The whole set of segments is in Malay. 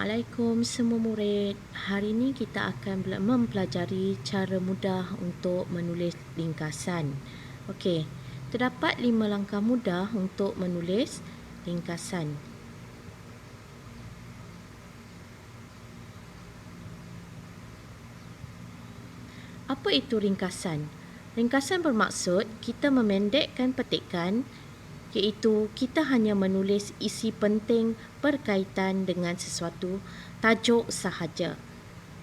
Assalamualaikum semua murid. Hari ini kita akan mempelajari cara mudah untuk menulis ringkasan. Okey, terdapat 5 langkah mudah untuk menulis ringkasan. Apa itu ringkasan? Ringkasan bermaksud kita memendekkan petikan, iaitu kita hanya menulis isi penting berkaitan dengan sesuatu tajuk sahaja.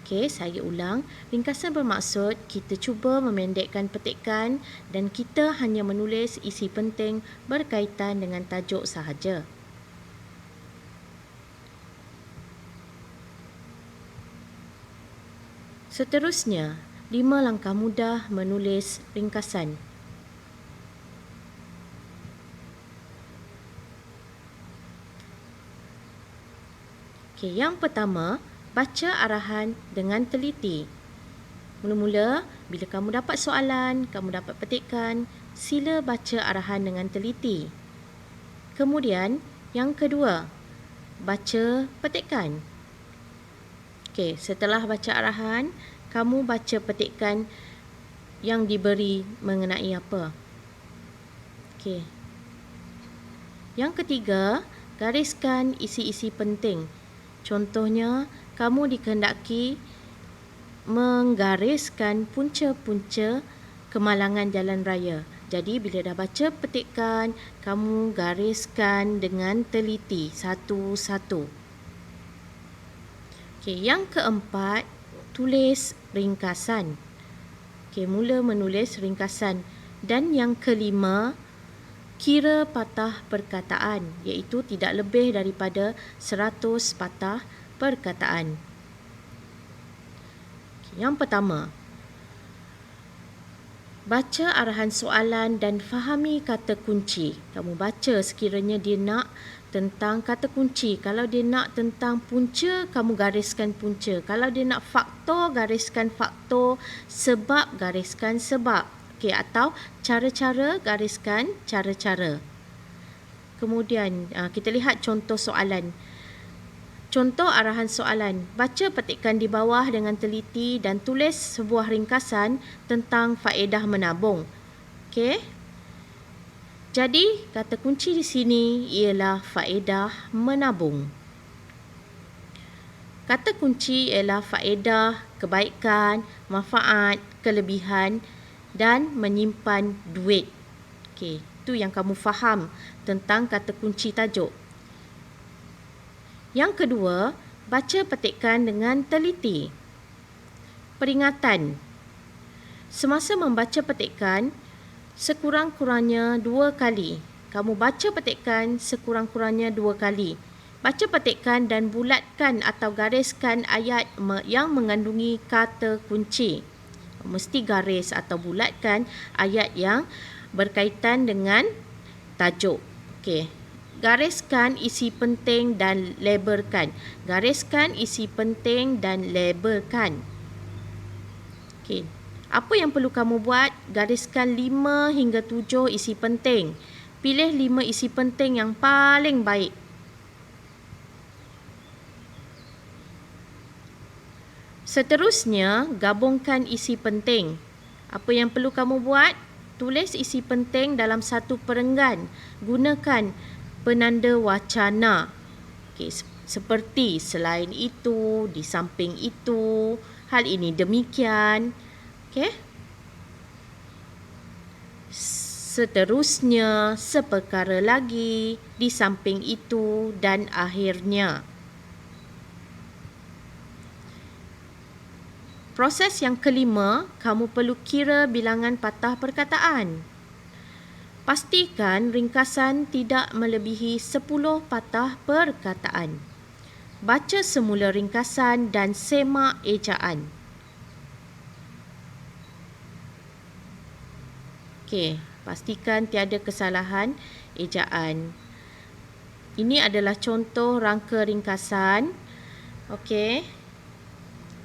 Okey, saya ulang. Ringkasan bermaksud kita cuba memendekkan petikan dan kita hanya menulis isi penting berkaitan dengan tajuk sahaja. Seterusnya, 5 langkah mudah menulis ringkasan. Okey, yang pertama, baca arahan dengan teliti. Mula-mula, bila kamu dapat soalan, kamu dapat petikan, sila baca arahan dengan teliti. Kemudian, yang kedua, baca petikan. Okey, setelah baca arahan, kamu baca petikan yang diberi mengenai apa. Okey. Yang ketiga, gariskan isi-isi penting. Contohnya, kamu dikehendaki menggariskan punca-punca kemalangan jalan raya. Jadi, bila dah baca petikan, kamu gariskan dengan teliti satu-satu. Okey, yang keempat, tulis ringkasan. Okey, mula menulis ringkasan. Dan yang kelima, kira patah perkataan, iaitu tidak lebih daripada 100 patah perkataan. Yang pertama, baca arahan soalan dan fahami kata kunci. Kamu baca sekiranya dia nak tentang kata kunci. Kalau dia nak tentang punca, kamu gariskan punca. Kalau dia nak faktor, gariskan faktor. Sebab, gariskan sebab. Okey, atau cara-cara, gariskan cara-cara. Kemudian, kita lihat contoh soalan. Contoh arahan soalan. Baca petikan di bawah dengan teliti dan tulis sebuah ringkasan tentang faedah menabung. Okey. Jadi, kata kunci di sini ialah faedah menabung. Kata kunci ialah faedah, kebaikan, manfaat, kelebihan dan menyimpan duit. Okey, itu yang kamu faham tentang kata kunci tajuk. Yang kedua, baca petikan dengan teliti. Peringatan. Semasa membaca petikan, sekurang-kurangnya 2 kali. Kamu baca petikan sekurang-kurangnya 2 kali. Baca petikan dan bulatkan atau gariskan ayat yang mengandungi kata kunci. Mesti garis atau bulatkan ayat yang berkaitan dengan tajuk. Okey. Gariskan isi penting dan labelkan. Gariskan isi penting dan labelkan. Okey. Apa yang perlu kamu buat? Gariskan 5 hingga 7 isi penting. Pilih 5 isi penting yang paling baik. Seterusnya, gabungkan isi penting. Apa yang perlu kamu buat? Tulis isi penting dalam satu perenggan. Gunakan penanda wacana. Okey, seperti selain itu, di samping itu, hal ini demikian. Okey. Seterusnya, seperkara lagi, di samping itu dan akhirnya. Proses yang kelima, kamu perlu kira bilangan patah perkataan. Pastikan ringkasan tidak melebihi 10 patah perkataan. Baca semula ringkasan dan semak ejaan. Okey, pastikan tiada kesalahan ejaan. Ini adalah contoh rangka ringkasan. Okey.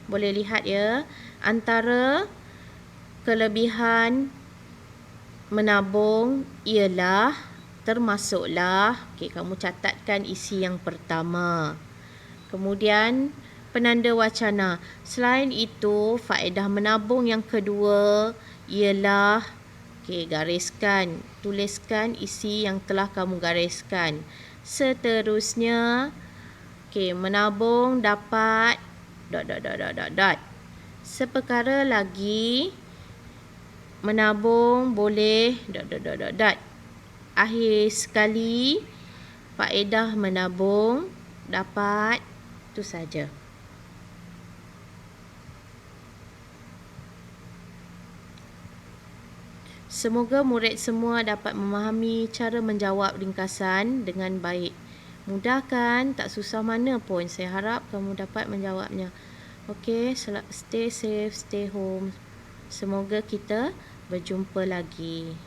Boleh lihat ya, antara kelebihan menabung ialah termasuklah, okey, kamu catatkan isi yang pertama. Kemudian penanda wacana. Selain itu, faedah menabung yang kedua ialah gariskan, tuliskan isi yang telah kamu gariskan. Seterusnya, menabung dapat ... Seperkara lagi, menabung boleh ... Akhir sekali, faedah menabung dapat... Itu saja. Semoga murid semua dapat memahami cara menjawab ringkasan dengan baik. Mudah kan? Tak susah mana pun. Saya harap kamu dapat menjawabnya. Okey, stay safe, stay home. Semoga kita berjumpa lagi.